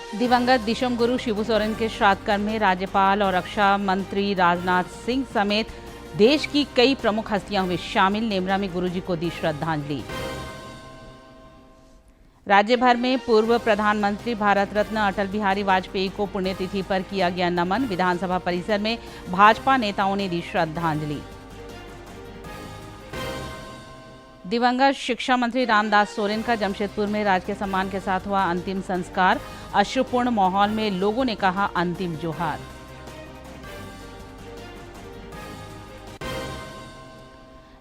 दिवंगत दिशम गुरु शिबू सोरेन के श्राद्ध कर्म में राज्यपाल और रक्षा मंत्री राजनाथ सिंह समेत देश की कई प्रमुख हस्तियां हुई शामिल। नेमरा में गुरुजी को दी श्रद्धांजलि। राज्य भर में पूर्व प्रधानमंत्री भारत रत्न अटल बिहारी वाजपेयी को पुण्यतिथि पर किया गया नमन। विधानसभा परिसर में भाजपा नेताओं ने दी श्रद्धांजलि। दिवंगत शिक्षा मंत्री रामदास सोरेन का जमशेदपुर में राजकीय सम्मान के साथ हुआ अंतिम संस्कार। अश्रुपूर्ण माहौल में लोगों ने कहा अंतिम जोहार।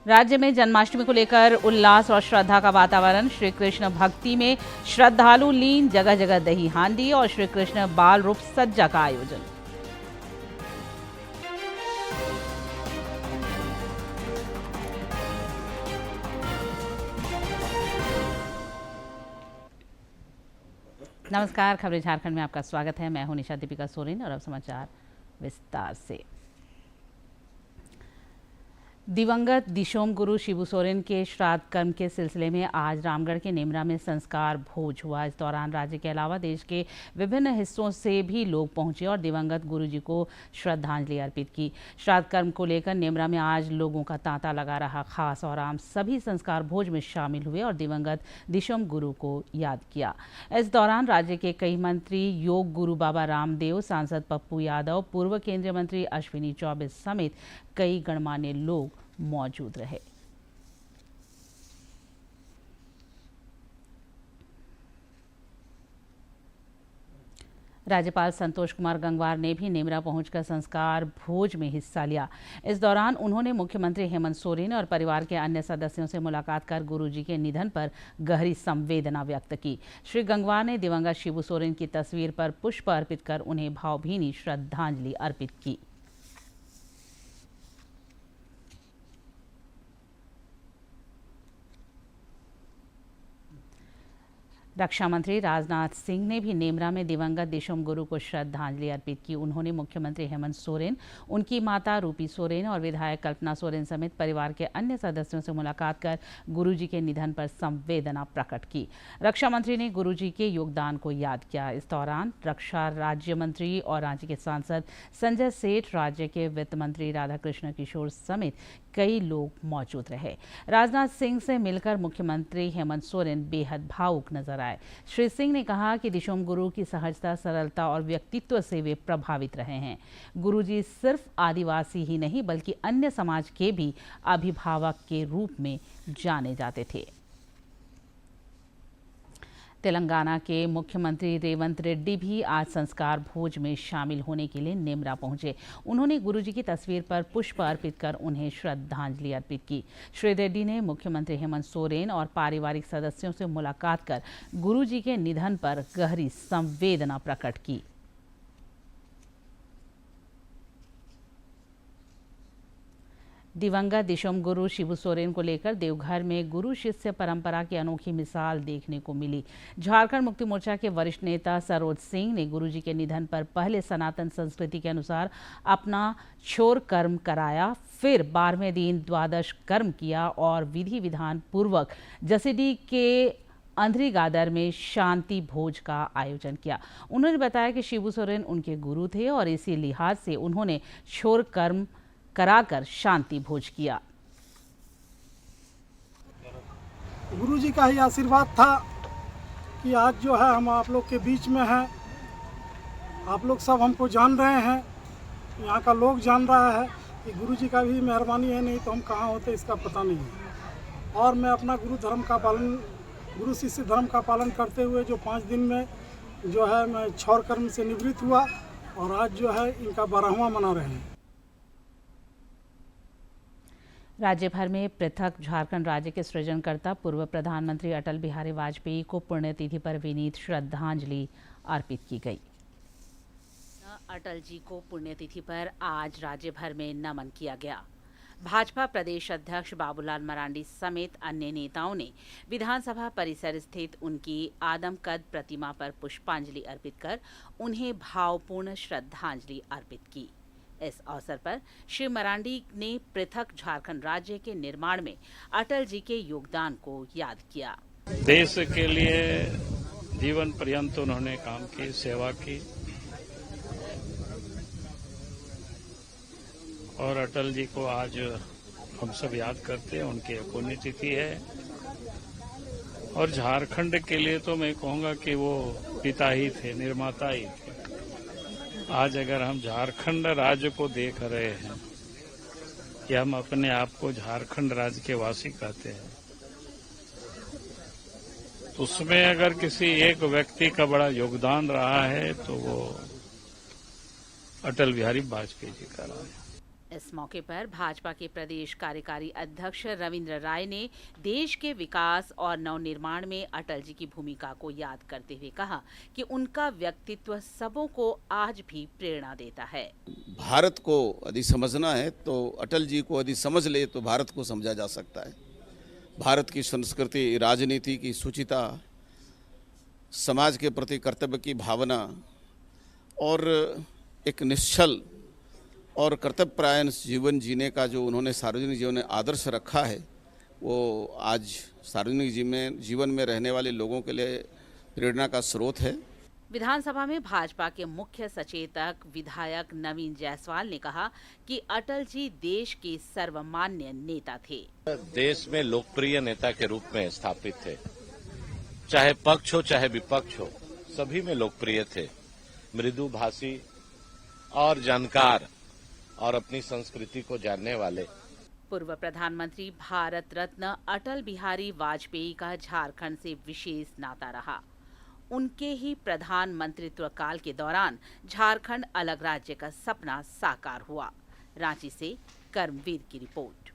राज्य में जन्माष्टमी को लेकर उल्लास और श्रद्धा का वातावरण। श्री कृष्ण भक्ति में श्रद्धालु लीन, जगह जगह दही हांडी और श्री कृष्ण बाल रूप सज्जा का आयोजन। नमस्कार, खबरें झारखंड में आपका स्वागत है। मैं हूं निशा दीपिका सोरेन और अब समाचार विस्तार से। दिवंगत दिशोम गुरु शिबू सोरेन के श्राद्ध कर्म के सिलसिले में आज रामगढ़ के नेमरा में संस्कार भोज हुआ। इस दौरान राज्य के अलावा देश के विभिन्न हिस्सों से भी लोग पहुंचे और दिवंगत गुरुजी को श्रद्धांजलि अर्पित की। श्राद्ध कर्म को लेकर नेमरा में आज लोगों का तांता लगा रहा। खास और आम सभी संस्कार भोज में शामिल हुए और दिवंगत दिशोम गुरु को याद किया। इस दौरान राज्य के कई मंत्री, योग गुरु बाबा रामदेव, सांसद पप्पू यादव, पूर्व केंद्रीय मंत्री अश्विनी चौबे समेत कई गणमान्य लोग मौजूद रहे। राज्यपाल संतोष कुमार गंगवार ने भी नेमरा पहुंचकर संस्कार भोज में हिस्सा लिया। इस दौरान उन्होंने मुख्यमंत्री हेमंत सोरेन और परिवार के अन्य सदस्यों से मुलाकात कर गुरुजी के निधन पर गहरी संवेदना व्यक्त की। श्री गंगवार ने दिवंगत शिबू सोरेन की तस्वीर पर पुष्प अर्पित कर उन्हें भावभीनी श्रद्धांजलि अर्पित की। रक्षा मंत्री राजनाथ सिंह ने भी नेमरा में दिवंगत दिशोम गुरु को श्रद्धांजलि अर्पित की। उन्होंने मुख्यमंत्री हेमंत सोरेन, उनकी माता रूपी सोरेन और विधायक कल्पना सोरेन समेत परिवार के अन्य सदस्यों से मुलाकात कर गुरुजी के निधन पर संवेदना प्रकट की। रक्षा मंत्री ने गुरुजी के योगदान को याद किया। इस दौरान रक्षा राज्य मंत्री और रांची के सांसद संजय सेठ, राज्य के वित्त मंत्री राधाकृष्ण किशोर समेत कई लोग मौजूद रहे। राजनाथ सिंह से मिलकर मुख्यमंत्री हेमंत सोरेन बेहद भावुक नजर आए। श्री सिंह ने कहा कि दिशोम गुरु की सहजता, सरलता और व्यक्तित्व से वे प्रभावित रहे हैं। गुरुजी सिर्फ आदिवासी ही नहीं बल्कि अन्य समाज के भी अभिभावक के रूप में जाने जाते थे। तेलंगाना के मुख्यमंत्री रेवंत रेड्डी भी आज संस्कार भोज में शामिल होने के लिए नेमरा पहुंचे। उन्होंने गुरुजी की तस्वीर पर पुष्प अर्पित कर उन्हें श्रद्धांजलि अर्पित की। श्री रेड्डी ने मुख्यमंत्री हेमंत सोरेन और पारिवारिक सदस्यों से मुलाकात कर गुरुजी के निधन पर गहरी संवेदना प्रकट की। दिवंगत दिशोम गुरु शिबू सोरेन को लेकर देवघर में गुरु शिष्य परंपरा की अनोखी मिसाल देखने को मिली। झारखंड मुक्ति मोर्चा के वरिष्ठ नेता सरोज सिंह ने गुरुजी के निधन पर पहले सनातन संस्कृति के अनुसार अपना छोर कर्म कराया, फिर 12वें दिन द्वादश कर्म किया और विधि विधान पूर्वक जसीडीह के अंधरी गादर में शांति भोज का आयोजन किया। उन्होंने बताया कि शिबू सोरेन उनके गुरु थे और इसी लिहाज से उन्होंने छोर कर्म कराकर शांति भोज किया। गुरुजी का ही आशीर्वाद था कि आज जो है हम आप लोग के बीच में हैं। आप लोग सब हमको जान रहे हैं, यहाँ का लोग जान रहा है कि गुरुजी का भी मेहरबानी है, नहीं तो हम कहाँ होते इसका पता नहीं है। और मैं अपना गुरु शिष्य धर्म का पालन करते हुए जो 5 दिन में जो है मैं क्षौर कर्म से निवृत्त हुआ और आज जो है इनका 12वां मना रहे हैं। राज्य भर में पृथक झारखंड राज्य के सृजनकर्ता पूर्व प्रधानमंत्री अटल बिहारी वाजपेयी को पुण्यतिथि पर विनीत श्रद्धांजलि अर्पित की गई। अटल जी को पुण्यतिथि पर आज राज्य भर में नमन किया गया। भाजपा प्रदेश अध्यक्ष बाबूलाल मरांडी समेत अन्य नेताओं ने विधानसभा परिसर स्थित उनकी आदमकद प्रतिमा पर पुष्पांजलि अर्पित कर उन्हें भावपूर्ण श्रद्धांजलि अर्पित की। इस अवसर पर श्री मरांडी ने पृथक झारखंड राज्य के निर्माण में अटल जी के योगदान को याद किया। देश के लिए जीवन पर्यंत उन्होंने काम की, सेवा की और अटल जी को आज हम सब याद करते हैं। उनकी पुण्यतिथि है और झारखंड के लिए तो मैं कहूँगा कि वो पिता ही थे, निर्माता ही थे। आज अगर हम झारखंड राज्य को देख रहे हैं कि हम अपने आप को झारखंड राज्य के वासी कहते हैं, तो उसमें अगर किसी एक व्यक्ति का बड़ा योगदान रहा है तो वो अटल बिहारी वाजपेयी जी का रहा है। इस मौके पर भाजपा के प्रदेश कार्यकारी अध्यक्ष रविंद्र राय ने देश के विकास और नवनिर्माण में अटल जी की भूमिका को याद करते हुए कहा कि उनका व्यक्तित्व सबों को आज भी प्रेरणा देता है। भारत को यदि समझना है तो अटल जी को यदि समझ ले तो भारत को समझा जा सकता है। भारत की संस्कृति, राजनीति की शुचिता, समाज के प्रति कर्तव्य की भावना और एक निश्चल और कर्तव्यपरायण जीवन जीने का जो उन्होंने सार्वजनिक जीवन में आदर्श रखा है, वो आज सार्वजनिक जीवन में रहने वाले लोगों के लिए प्रेरणा का स्रोत है। विधानसभा में भाजपा के मुख्य सचेतक विधायक नवीन जायसवाल ने कहा कि अटल जी देश के सर्वमान्य नेता थे। देश में लोकप्रिय नेता के रूप में स्थापित थे, चाहे पक्ष हो चाहे विपक्ष हो, सभी में लोकप्रिय थे। मृदुभाषी और जानकार और अपनी संस्कृति को जानने वाले। पूर्व प्रधानमंत्री भारत रत्न अटल बिहारी वाजपेयी का झारखंड से विशेष नाता रहा। उनके ही प्रधानमंत्रित्व काल के दौरान झारखंड अलग राज्य का सपना साकार हुआ। रांची से कर्मवीर की रिपोर्ट।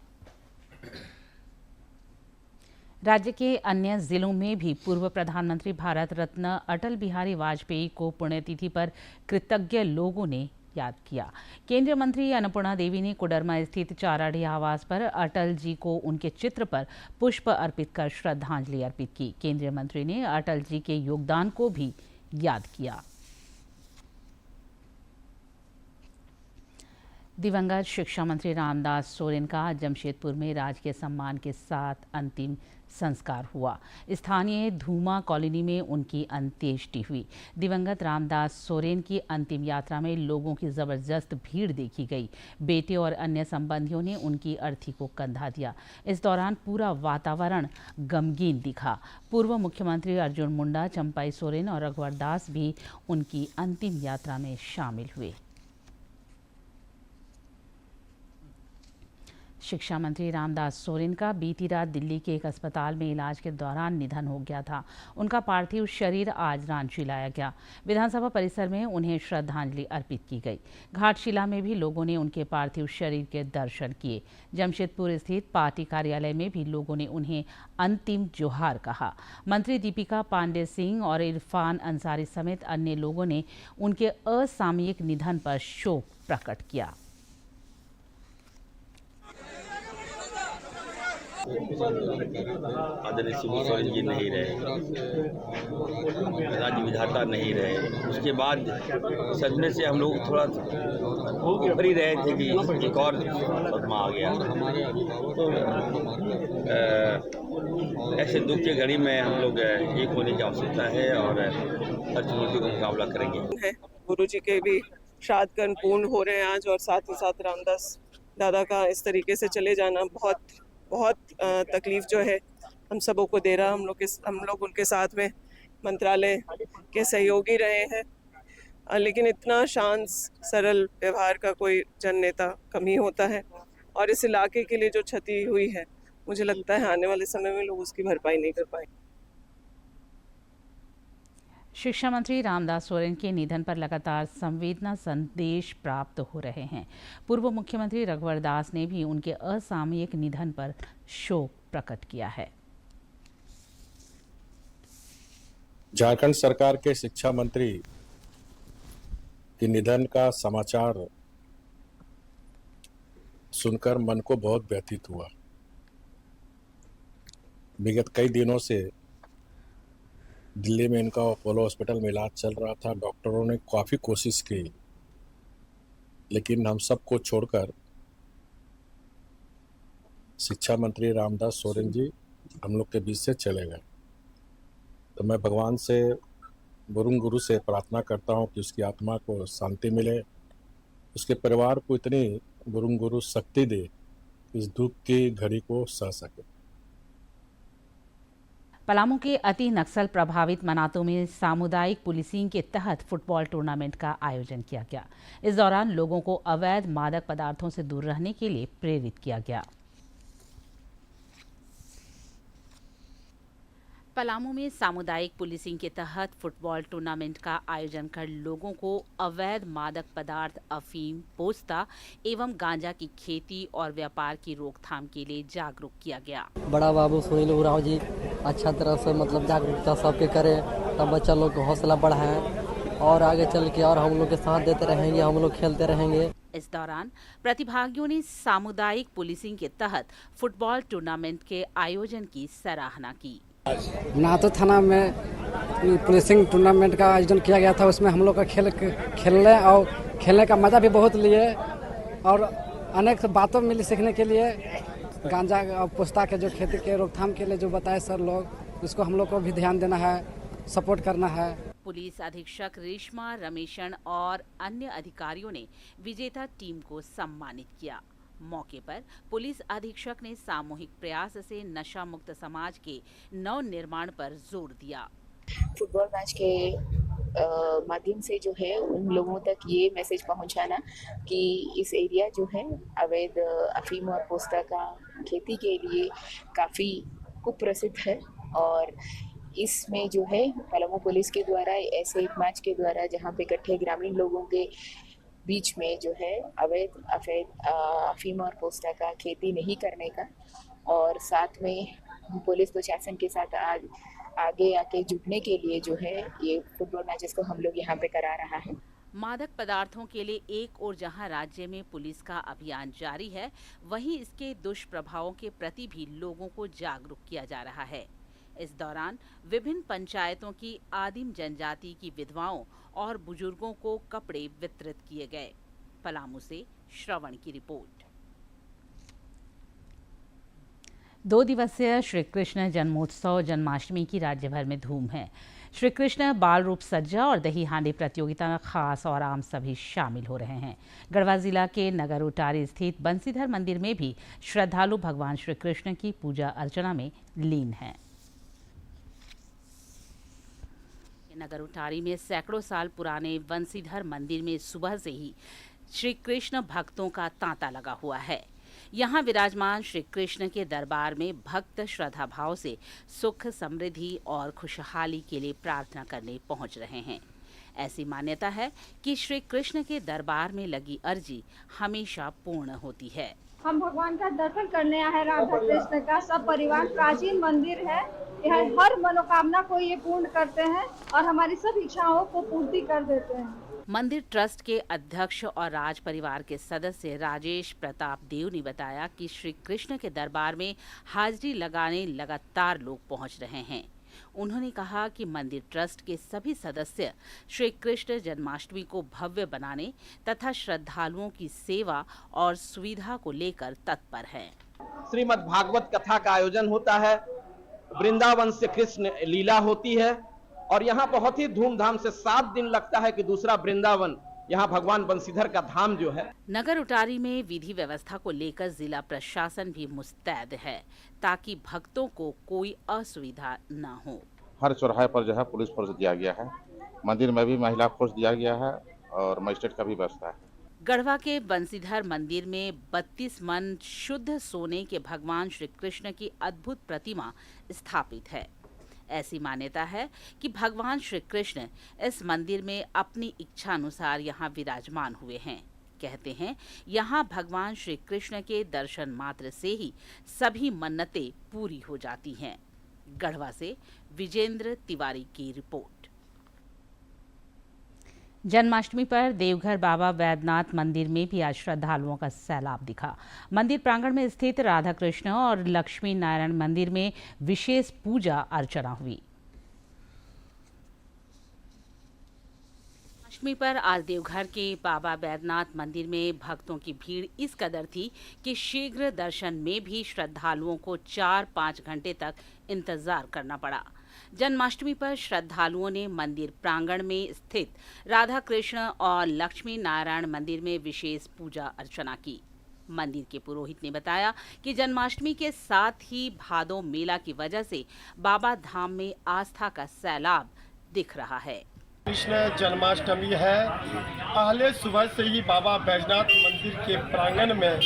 राज्य के अन्य जिलों में भी पूर्व प्रधानमंत्री भारत रत्न अटल बिहारी वाजपेयी को पुण्यतिथि पर कृतज्ञ लोगों ने याद किया। केंद्रीय मंत्री अन्नपूर्णा देवी ने कोडरमा स्थित चाराढ़ी आवास पर अटल जी को उनके चित्र पर पुष्प अर्पित कर श्रद्धांजलि अर्पित की। केंद्रीय मंत्री ने अटल जी के योगदान को भी याद किया। दिवंगत शिक्षा मंत्री रामदास सोरेन का जमशेदपुर में राजकीय सम्मान के साथ अंतिम संस्कार हुआ। स्थानीय धूमा कॉलोनी में उनकी अंत्येष्टि हुई। दिवंगत रामदास सोरेन की अंतिम यात्रा में लोगों की जबरदस्त भीड़ देखी गई। बेटे और अन्य संबंधियों ने उनकी अर्थी को कंधा दिया। इस दौरान पूरा वातावरण गमगीन दिखा। पूर्व मुख्यमंत्री अर्जुन मुंडा, चंपाई सोरेन और रघुवर दास भी उनकी अंतिम यात्रा में शामिल हुए। शिक्षा मंत्री रामदास सोरेन का बीती रात दिल्ली के एक अस्पताल में इलाज के दौरान निधन हो गया था। उनका पार्थिव शरीर आज रांची लाया गया। विधानसभा परिसर में उन्हें श्रद्धांजलि अर्पित की गई। घाटशिला में भी लोगों ने उनके पार्थिव शरीर के दर्शन किए। जमशेदपुर स्थित पार्टी कार्यालय में भी लोगों ने उन्हें अंतिम जोहार कहा। मंत्री दीपिका पांडे सिंह और इरफान अंसारी समेत अन्य लोगों ने उनके असामयिक निधन पर शोक प्रकट किया। आदरणीय शिबू सोरेन जी नहीं रहे, राज्य विधाता नहीं रहे। उसके बाद सदमे से हम लोग थोड़ा उभर ही रहे थे कि एक और सदमा आ गया। तो ऐसे दुख की घड़ी में हम लोग एक होने की आवश्यकता है और हर चुनौती का मुकाबला करेंगे। गुरु जी के भी श्राद्ध कर्म पूर्ण हो रहे हैं आज, और साथ ही साथ रामदास दादा का इस तरीके से चले जाना बहुत तकलीफ जो है हम सबों को दे रहा। हम लोग उनके साथ में मंत्रालय के सहयोगी रहे हैं, लेकिन इतना शांत सरल व्यवहार का कोई जन नेता कम ही होता है। और इस इलाके के लिए जो क्षति हुई है, मुझे लगता है आने वाले समय में लोग उसकी भरपाई नहीं कर पाएंगे। शिक्षा मंत्री रामदास सोरेन के निधन पर लगातार संवेदना संदेश प्राप्त हो रहे हैं। पूर्व मुख्यमंत्री रघुवर दास ने भी उनके असामयिक निधन पर शोक प्रकट किया है। झारखंड सरकार के शिक्षा मंत्री के निधन का समाचार सुनकर मन को बहुत व्यथित हुआ। विगत कई दिनों से दिल्ली में इनका अपोलो हॉस्पिटल में इलाज चल रहा था। डॉक्टरों ने काफ़ी कोशिश की, लेकिन हम सबको छोड़कर शिक्षा मंत्री रामदास सोरेन जी हम लोग के बीच से चले गए। तो मैं भगवान से वरुण गुरु से प्रार्थना करता हूँ कि उसकी आत्मा को शांति मिले, उसके परिवार को इतनी वरुण गुरु शक्ति दे इस दुख की घड़ी को सह सके। पलामू के अति नक्सल प्रभावित मनातू में सामुदायिक पुलिसिंग के तहत फुटबॉल टूर्नामेंट का आयोजन किया गया। इस दौरान लोगों को अवैध मादक पदार्थों से दूर रहने के लिए प्रेरित किया गया। पलामू में सामुदायिक पुलिसिंग के तहत फुटबॉल टूर्नामेंट का आयोजन कर लोगों को अवैध मादक पदार्थ, अफीम, पोस्ता एवं गांजा की खेती और व्यापार की रोकथाम के लिए जागरूक किया गया। बड़ा बाबू सुनील उराव जी अच्छा तरह से जागरूकता सबके करें, तब बच्चा लोग को हौसला बढ़ाएं और आगे चल के और हम लोग के साथ देते रहेंगे, हम लोग खेलते रहेंगे। इस दौरान प्रतिभागियों ने सामुदायिक पुलिसिंग के तहत फुटबॉल टूर्नामेंट के आयोजन की सराहना की। नातो थाना में पुलिसिंग टूर्नामेंट का आयोजन किया गया था। उसमें हम लोग का खेलने और खेलने का मजा भी बहुत लिए और अनेक बातों मिली सीखने के लिए। गांजा और पोस्ता के जो खेती के रोकथाम के लिए जो बताए सर लोग, उसको हम लोग को भी ध्यान देना है, सपोर्ट करना है। पुलिस अधीक्षक रेशमा रमेशन और अन्य अधिकारियों ने विजेता टीम को सम्मानित किया। मौके पर पुलिस अधीक्षक ने सामूहिक प्रयास से नशा मुक्त समाज के नव निर्माण पर जोर दिया। फुटबॉल मैच के माध्यम से जो है उन लोगों तक ये मैसेज पहुंचाना कि इस एरिया जो है अवैध अफीम और पोस्ता का खेती के लिए काफ़ी कुप्रसिद्ध है और इसमें जो है पलामू पुलिस के द्वारा ऐसे एक मैच के द्वारा जहां पे इकट्ठे ग्रामीण लोगों के बीच में जो है अवैध अफीम और पोस्ता का खेती नहीं करने का और साथ में पुलिस प्रशासन के साथ आज आगे आके जुटने के लिए जो है ये फुटबॉल मैचेस को हम लोग यहाँ पे करा रहा है। मादक पदार्थों के लिए एक और जहां राज्य में पुलिस का अभियान जारी है, वहीं इसके दुष्प्रभावों के प्रति भी लोगों को जागरूक किया जा रहा है। इस दौरान विभिन्न पंचायतों की आदिम जनजाति की विधवाओं और बुजुर्गों को कपड़े वितरित किए गए। पलामू से श्रवण की रिपोर्ट। 2 दिवसीय श्री कृष्ण जन्मोत्सव जन्माष्टमी की राज्य भर में धूम है। श्री कृष्ण बाल रूप सज्जा और दही हांडी प्रतियोगिता में खास और आम सभी शामिल हो रहे हैं। गढ़वा जिला के नगर उटारी स्थित बंसीधर मंदिर में भी श्रद्धालु भगवान श्री कृष्ण की पूजा अर्चना में लीन हैं। नगर उटारी में सैकड़ों साल पुराने बंसीधर मंदिर में सुबह से ही श्री कृष्ण भक्तों का तांता लगा हुआ है। यहाँ विराजमान श्री कृष्ण के दरबार में भक्त श्रद्धा भाव से सुख, समृद्धि और खुशहाली के लिए प्रार्थना करने पहुँच रहे हैं। ऐसी मान्यता है कि श्री कृष्ण के दरबार में लगी अर्जी हमेशा पूर्ण होती है। हम भगवान का दर्शन करने आए हैं। राधा कृष्ण का सब परिवार प्राचीन मंदिर है। यहाँ हर मनोकामना को ये पूर्ण करते हैं और हमारी सब इच्छाओं को पूर्ति कर देते हैं। मंदिर ट्रस्ट के अध्यक्ष और राज परिवार के सदस्य राजेश प्रताप देव ने बताया कि श्री कृष्ण के दरबार में हाजिरी लगाने लगातार लोग पहुंच रहे हैं। उन्होंने कहा कि मंदिर ट्रस्ट के सभी सदस्य श्री कृष्ण जन्माष्टमी को भव्य बनाने तथा श्रद्धालुओं की सेवा और सुविधा को लेकर तत्पर हैं। श्रीमद् भागवत कथा का आयोजन होता है, वृंदावन से कृष्ण लीला होती है और यहाँ बहुत ही धूमधाम से 7 दिन लगता है कि दूसरा वृंदावन यहाँ भगवान बंसीधर का धाम जो है। नगर उटारी में विधि व्यवस्था को लेकर जिला प्रशासन भी मुस्तैद है ताकि भक्तों को कोई असुविधा न हो। हर चौराहे पर जो है पुलिस फोर्स दिया गया है, मंदिर में भी महिला फोर्स दिया गया है और मजिस्ट्रेट का भी व्यवस्था है। गढ़वा के बंसीधर मंदिर में 32 मन शुद्ध सोने के भगवान श्री कृष्ण की अद्भुत प्रतिमा स्थापित है। ऐसी मान्यता है कि भगवान श्री कृष्ण इस मंदिर में अपनी इच्छा अनुसार यहाँ विराजमान हुए हैं। कहते हैं यहाँ भगवान श्री कृष्ण के दर्शन मात्र से ही सभी मन्नतें पूरी हो जाती हैं। गढ़वा से विजेंद्र तिवारी की रिपोर्ट। जन्माष्टमी पर देवघर बाबा वैद्यनाथ मंदिर में भी आज श्रद्धालुओं का सैलाब दिखा। मंदिर प्रांगण में स्थित राधा कृष्ण और लक्ष्मी नारायण मंदिर में विशेष पूजा अर्चना हुई। जन्माष्टमी पर आज देवघर के बाबा वैद्यनाथ मंदिर में भक्तों की भीड़ इस कदर थी कि शीघ्र दर्शन में भी श्रद्धालुओं को 4-5 घंटे तक इंतजार करना पड़ा। जन्माष्टमी पर श्रद्धालुओं ने मंदिर प्रांगण में स्थित राधा कृष्ण और लक्ष्मी नारायण मंदिर में विशेष पूजा अर्चना की। मंदिर के पुरोहित ने बताया कि जन्माष्टमी के साथ ही भादो मेला की वजह से बाबा धाम में आस्था का सैलाब दिख रहा है। कृष्ण जन्माष्टमी है। पहले सुबह से ही बाबा बैजनाथ मंदिर के प्रांगण में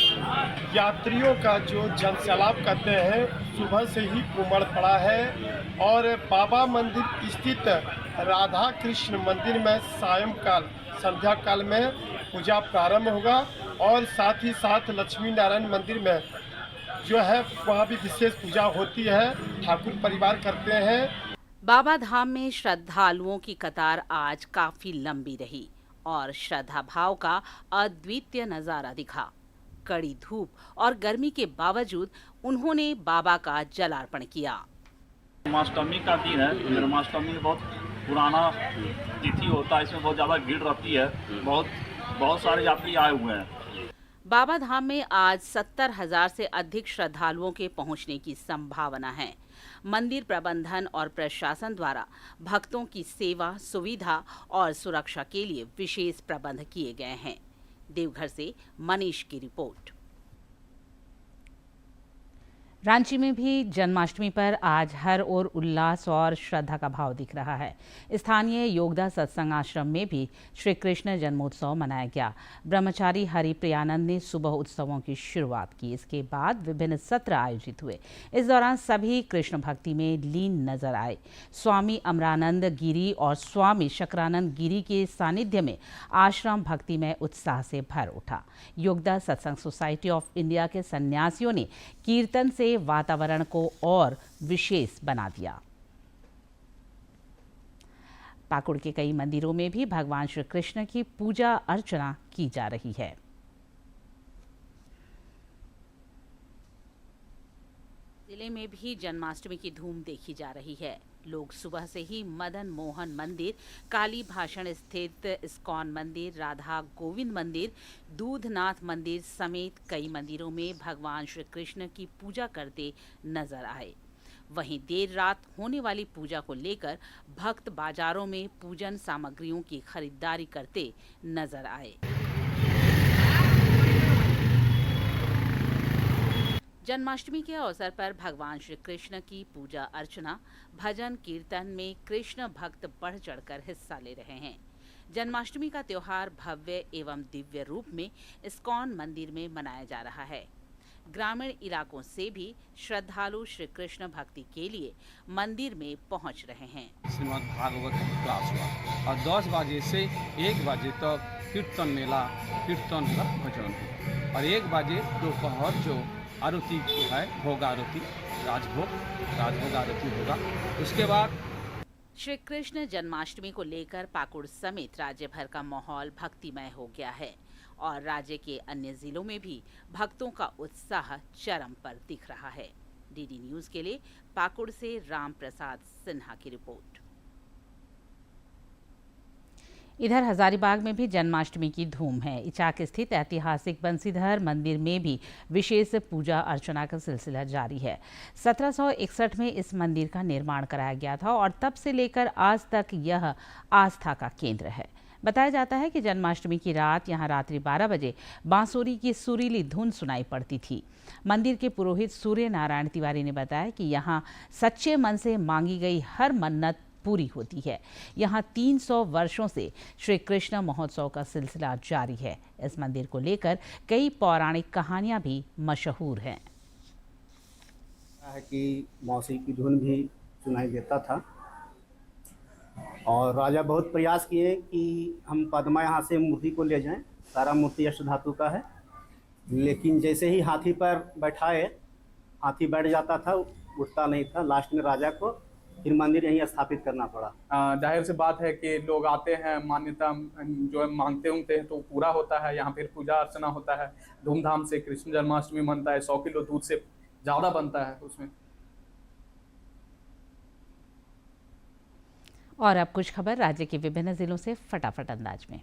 यात्रियों का जो जनसैलाब कहते हैं सुबह से ही उमड़ पड़ा है और बाबा मंदिर स्थित राधा कृष्ण मंदिर में सायंकाल संध्या काल में पूजा प्रारंभ होगा और साथ ही साथ लक्ष्मी नारायण मंदिर में जो है वहाँ भी विशेष पूजा होती है, ठाकुर परिवार करते हैं। बाबा धाम में श्रद्धालुओं की कतार आज काफी लंबी रही और श्रद्धा भाव का अद्वितीय नजारा दिखा। कड़ी धूप और गर्मी के बावजूद उन्होंने बाबा का जलार्पण किया। जन्माष्टमी का दिन है। जन्माष्टमी बहुत पुराना तिथि होता है, इसमें बहुत ज्यादा भीड़ रहती है। बहुत सारे यात्री आए हुए हैं। बाबा धाम में आज 70,000 से अधिक श्रद्धालुओं के पहुंचने की संभावना है। मंदिर प्रबंधन और प्रशासन द्वारा भक्तों की सेवा, सुविधा और सुरक्षा के लिए विशेष प्रबंध किए गए हैं। देवघर से मनीष की रिपोर्ट। रांची में भी जन्माष्टमी पर आज हर ओर उल्लास और श्रद्धा का भाव दिख रहा है। स्थानीय योगदा सत्संग आश्रम में भी श्री कृष्ण जन्मोत्सव मनाया गया। ब्रह्मचारी हरि प्रियानंद ने सुबह उत्सवों की शुरुआत की। इसके बाद विभिन्न सत्र आयोजित हुए। इस दौरान सभी कृष्ण भक्ति में लीन नजर आए। स्वामी अमरानंद गिरी और स्वामी शक्रानंद गिरी के सानिध्य में आश्रम भक्ति में उत्साह से भर उठा। योगदा सत्संग सोसाइटी ऑफ इंडिया के सन्यासियों ने कीर्तन से वातावरण को और विशेष बना दिया। पाकुड़ के कई मंदिरों में भी भगवान श्री कृष्ण की पूजा अर्चना की जा रही है। जिले में भी जन्माष्टमी की धूम देखी जा रही है। लोग सुबह से ही मदन मोहन मंदिर, काली भाषण स्थित इस्कॉन मंदिर, राधा गोविंद मंदिर, दूधनाथ मंदिर समेत कई मंदिरों में भगवान श्री कृष्ण की पूजा करते नजर आए। वहीं देर रात होने वाली पूजा को लेकर भक्त बाजारों में पूजन सामग्रियों की खरीदारी करते नजर आए। जन्माष्टमी के अवसर पर भगवान श्री कृष्ण की पूजा अर्चना, भजन कीर्तन में कृष्ण भक्त बढ़ चढ़कर हिस्सा ले रहे हैं। जन्माष्टमी का त्योहार भव्य एवं दिव्य रूप में इस्कॉन मंदिर में मनाया जा रहा है। ग्रामीण इलाकों से भी श्रद्धालु श्री कृष्ण भक्ति के लिए मंदिर में पहुंच रहे हैं। श्रीमद् भागवत क्लास हुआ और 10 बजे से 1 बजे तक कीर्तन मेला, कीर्तन भजन और 1 बजे दोपहर जो आरती है, भोग आरती, राजभोग आरती होगा। उसके बाद श्री कृष्ण जन्माष्टमी को लेकर पाकुड़ समेत राज्य भर का माहौल भक्तिमय हो गया है और राज्य के अन्य जिलों में भी भक्तों का उत्साह चरम पर दिख रहा है। डीडी न्यूज के लिए पाकुड़ से राम प्रसाद सिन्हा की रिपोर्ट। इधर हजारीबाग में भी जन्माष्टमी की धूम है। इचाक स्थित ऐतिहासिक बंसीधर मंदिर में भी विशेष पूजा अर्चना का सिलसिला जारी है। 1761 में इस मंदिर का निर्माण कराया गया था और तब से लेकर आज तक यह आस्था का केंद्र है। बताया जाता है कि जन्माष्टमी की रात यहां रात्रि 12 बजे बांसुरी की सुरीली धुन सुनाई पड़ती थी। मंदिर के पुरोहित सूर्य नारायण तिवारी ने बताया कि यहां सच्चे मन से मांगी गई हर मन्नत पूरी होती है। यहाँ 300 वर्षों से श्री कृष्ण महोत्सव का सिलसिला जारी है। इस मंदिर को लेकर कई पौराणिक कहानियां भी मशहूर हैं। कि मौसी की धुन भी सुनाई देता था और राजा बहुत प्रयास किए कि हम पद्मा यहाँ से मूर्ति को ले जाएं। सारा मूर्ति अष्ट धातु का है, लेकिन जैसे ही हाथी पर बैठाए, हाथी बैठ जाता था, उठता नहीं था। लास्ट में राजा को फिर मंदिर यहीं स्थापित करना पड़ा। जाहिर सी बात है कि लोग आते हैं, मान्यता जो है मांगते हैं तो पूरा होता है। यहाँ फिर पूजा अर्चना होता है, धूमधाम से कृष्ण जन्माष्टमी मनता है। 100 किलो दूध से ज़्यादा बनता है उसमें। और अब कुछ खबर राज्य के विभिन्न जिलों से फटाफट अंदाज में।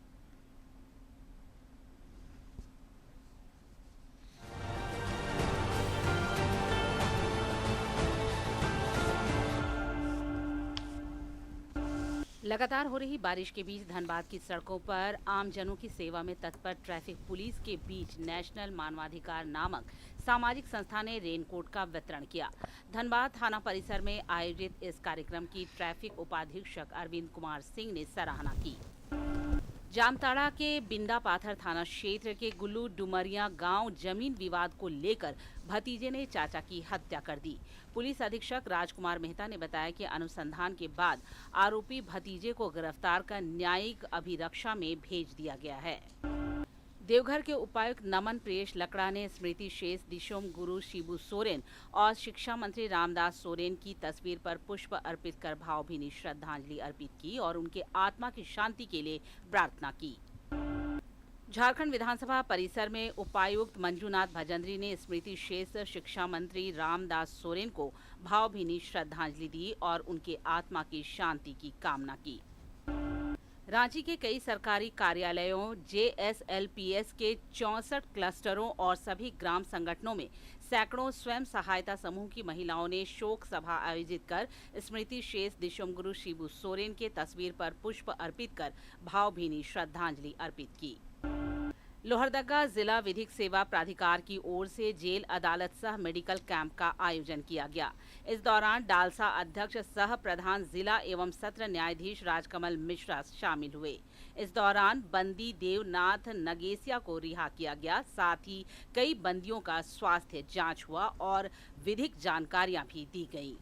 लगातार हो रही बारिश के बीच धनबाद की सड़कों पर आमजनों की सेवा में तत्पर ट्रैफिक पुलिस के बीच नेशनल मानवाधिकार नामक सामाजिक संस्था ने रेनकोट का वितरण किया। धनबाद थाना परिसर में आयोजित इस कार्यक्रम की ट्रैफिक उपाधीक्षक अरविंद कुमार सिंह ने सराहना की। जामताड़ा के बिंदा पाथर थाना क्षेत्र के गुल्लू डुमरिया गांव जमीन विवाद को लेकर भतीजे ने चाचा की हत्या कर दी। पुलिस अधीक्षक राजकुमार मेहता ने बताया कि अनुसंधान के बाद आरोपी भतीजे को गिरफ्तार कर न्यायिक अभिरक्षा में भेज दिया गया है। देवघर के उपायुक्त नमन प्रियेश लकड़ा ने स्मृति शेष दिशोम गुरु शिबू सोरेन और शिक्षा मंत्री रामदास सोरेन की तस्वीर पर पुष्प अर्पित कर भावभीनी श्रद्धांजलि अर्पित की और उनके आत्मा की शांति के लिए प्रार्थना की। झारखंड विधानसभा परिसर में उपायुक्त मंजूनाथ भजंत्री ने स्मृति शेष शिक्षा मंत्री रामदास सोरेन को भावभीनी श्रद्धांजलि दी और उनके आत्मा की शांति की कामना की। रांची के कई सरकारी कार्यालयों, JSLPS के 64 क्लस्टरों और सभी ग्राम संगठनों में सैकड़ों स्वयं सहायता समूह की महिलाओं ने शोक सभा आयोजित कर स्मृति शेष दिशोम गुरु शिबू सोरेन के तस्वीर पर पुष्प अर्पित कर भावभीनी श्रद्धांजलि अर्पित की। लोहरदगा जिला विधिक सेवा प्राधिकार की ओर से जेल अदालत सह मेडिकल कैंप का आयोजन किया गया। इस दौरान डालसा अध्यक्ष सह प्रधान जिला एवं सत्र न्यायाधीश राजकमल मिश्रा शामिल हुए। इस दौरान बंदी देवनाथ नगेसिया को रिहा किया गया। साथ ही कई बंदियों का स्वास्थ्य जांच हुआ और विधिक जानकारियां भी दी गईं।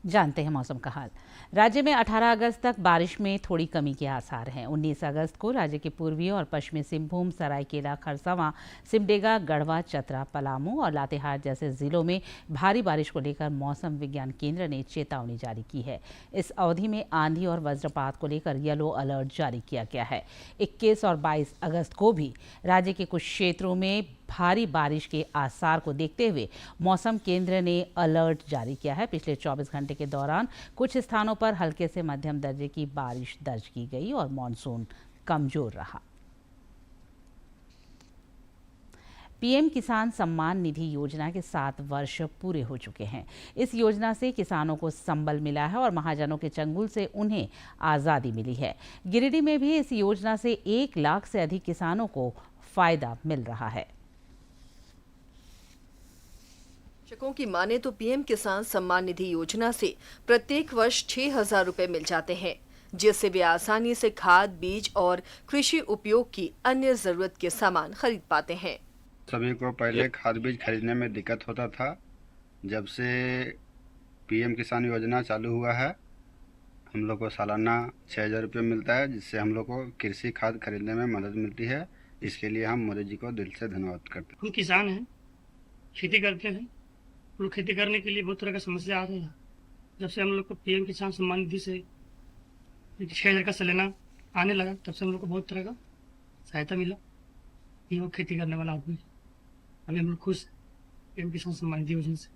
जानते हैं मौसम का हाल। राज्य में 18 अगस्त तक बारिश में थोड़ी कमी के आसार हैं। 19 अगस्त को राज्य के पूर्वी और पश्चिमी सिंहभूम, सरायकेला खरसावां, सिमडेगा, गढ़वा, चतरा, पलामू और लातेहार जैसे जिलों में भारी बारिश को लेकर मौसम विज्ञान केंद्र ने चेतावनी जारी की है। इस अवधि में आंधी और वज्रपात को लेकर येलो अलर्ट जारी किया गया है। 21 और 22 अगस्त को भी राज्य के कुछ क्षेत्रों में भारी बारिश के आसार को देखते हुए मौसम केंद्र ने अलर्ट जारी किया है। पिछले 24 घंटे के दौरान कुछ स्थानों पर हल्के से मध्यम दर्जे की बारिश दर्ज की गई और मॉनसून कमजोर रहा। पीएम किसान सम्मान निधि योजना के 7 वर्ष पूरे हो चुके हैं। इस योजना से किसानों को संबल मिला है और महाजनों के चंगुल से उन्हें आज़ादी मिली है। गिरिडीह में भी इस योजना से 1 लाख से अधिक किसानों को फायदा मिल रहा है। शिक्षकों की माने तो पीएम किसान सम्मान निधि योजना से प्रत्येक वर्ष 6,000 रुपए मिल जाते हैं, जिससे वे आसानी से खाद, बीज और कृषि उपयोग की अन्य जरूरत के सामान खरीद पाते हैं। सभी को पहले खाद बीज खरीदने में दिक्कत होता था। जब से पीएम किसान योजना चालू हुआ है, हम लोग को सालाना 6,000 रुपये मिलता है, जिससे हम लोग को कृषि खाद खरीदने में मदद मिलती है। इसके लिए हम मोदी जी को दिल से धन्यवाद करते हैं। हम किसान हैं, खेती करते हैं और खेती करने के लिए बहुत तरह का समस्या आ रही है। जब से हम लोग को पीएम किसान सम्मान निधि से 6,000 का सालाना आने लगा, तब से हम लोग को बहुत तरह का सहायता मिला। ये वो खेती करने वाला आदमी, अभी हम लोग खुश पीएम किसान सम्मान निधि योजना से।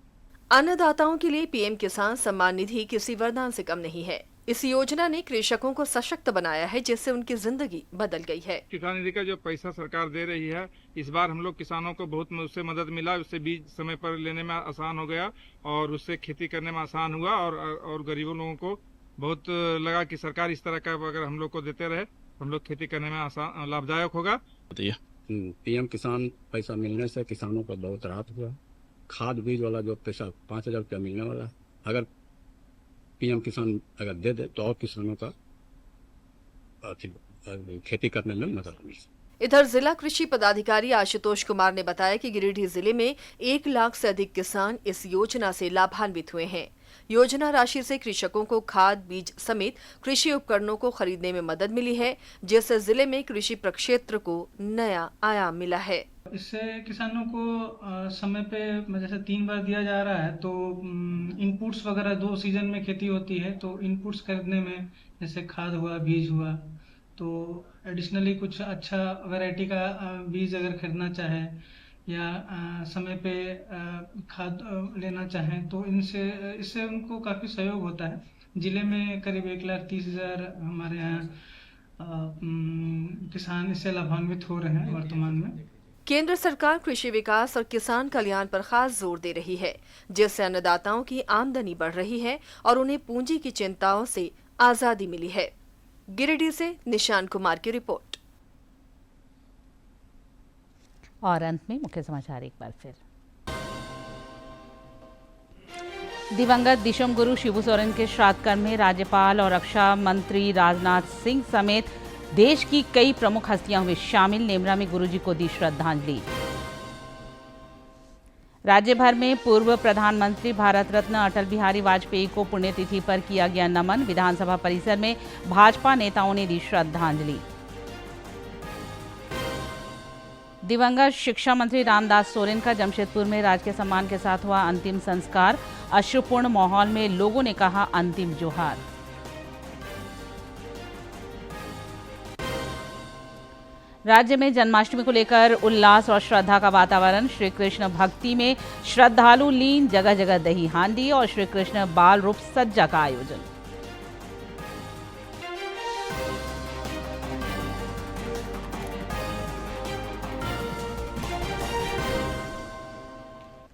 अन्नदाताओं के लिए पीएम किसान सम्मान निधि किसी वरदान से कम नहीं है। इस योजना ने कृषकों को सशक्त बनाया है, जिससे उनकी जिंदगी बदल गई है। किसान निधि का जो पैसा सरकार दे रही है, इस बार हम लोग किसानों को बहुत उससे मदद मिला। उससे बीज समय पर लेने में आसान हो गया और उससे खेती करने में आसान हुआ और गरीबों लोगों को बहुत लगा कि सरकार इस तरह का अगर हम लोग को देते रहे, हम लोग खेती करने में आसान लाभदायक होगा। पीएम किसान पैसा मिलने से किसानों को बहुत राहत हुआ। खाद बीज वाला जो पैसा 5,000 रुपया मिलने वाला, अगर पीएम किसान अगर दे दे तो और किसानों का खेती करने में मदद मिले। इधर जिला कृषि पदाधिकारी आशुतोष कुमार ने बताया कि गिरिडीह जिले में 1 लाख से अधिक किसान इस योजना से लाभान्वित हुए हैं। योजना राशि से कृषकों को खाद, बीज समेत कृषि उपकरणों को खरीदने में मदद मिली है, जिससे जिले में कृषि प्रक्षेत्र को नया आयाम मिला है। इससे किसानों को समय पे जैसे 3 बार दिया जा रहा है, तो इनपुट्स वगैरह 2 सीजन में खेती होती है, तो इनपुट्स खरीदने में जैसे खाद हुआ, बीज हुआ, तो एडिशनली कुछ अच्छा वैरायटी का बीज अगर खरीदना चाहे या समय पे खाद लेना चाहें, तो इससे उनको काफ़ी सहयोग होता है। जिले में करीब 1,30,000 हमारे यहाँ किसान इससे लाभान्वित हो रहे हैं वर्तमान में। केंद्र सरकार कृषि विकास और किसान कल्याण पर खास जोर दे रही है, जिससे अन्नदाताओं की आमदनी बढ़ रही है और उन्हें पूंजी की चिंताओं से आजादी मिली है। गिरिडीह से निशान कुमार की रिपोर्ट। और अंत में मुख्य समाचार एक बार फिर। दिवंगत दिशम गुरु शिबू सोरेन के श्राद्ध कर्म में राज्यपाल और रक्षा मंत्री राजनाथ सिंह समेत देश की कई प्रमुख हस्तियां हुई शामिल। नेमरा में गुरुजी को दी श्रद्धांजलि। राज्य भर में पूर्व प्रधानमंत्री भारत रत्न अटल बिहारी वाजपेयी को पुण्यतिथि पर किया गया नमन। विधानसभा परिसर में भाजपा नेताओं ने दी श्रद्धांजलि। दिवंगत शिक्षा मंत्री रामदास सोरेन का जमशेदपुर में राजकीय सम्मान के साथ हुआ अंतिम संस्कार। अश्रुपूर्ण माहौल में लोगों ने कहा अंतिम जोहार। राज्य में जन्माष्टमी को लेकर उल्लास और श्रद्धा का वातावरण। श्री कृष्ण भक्ति में श्रद्धालु लीन, जगह जगह दही हांडी और श्री कृष्ण बाल रूप सज्जा का आयोजन।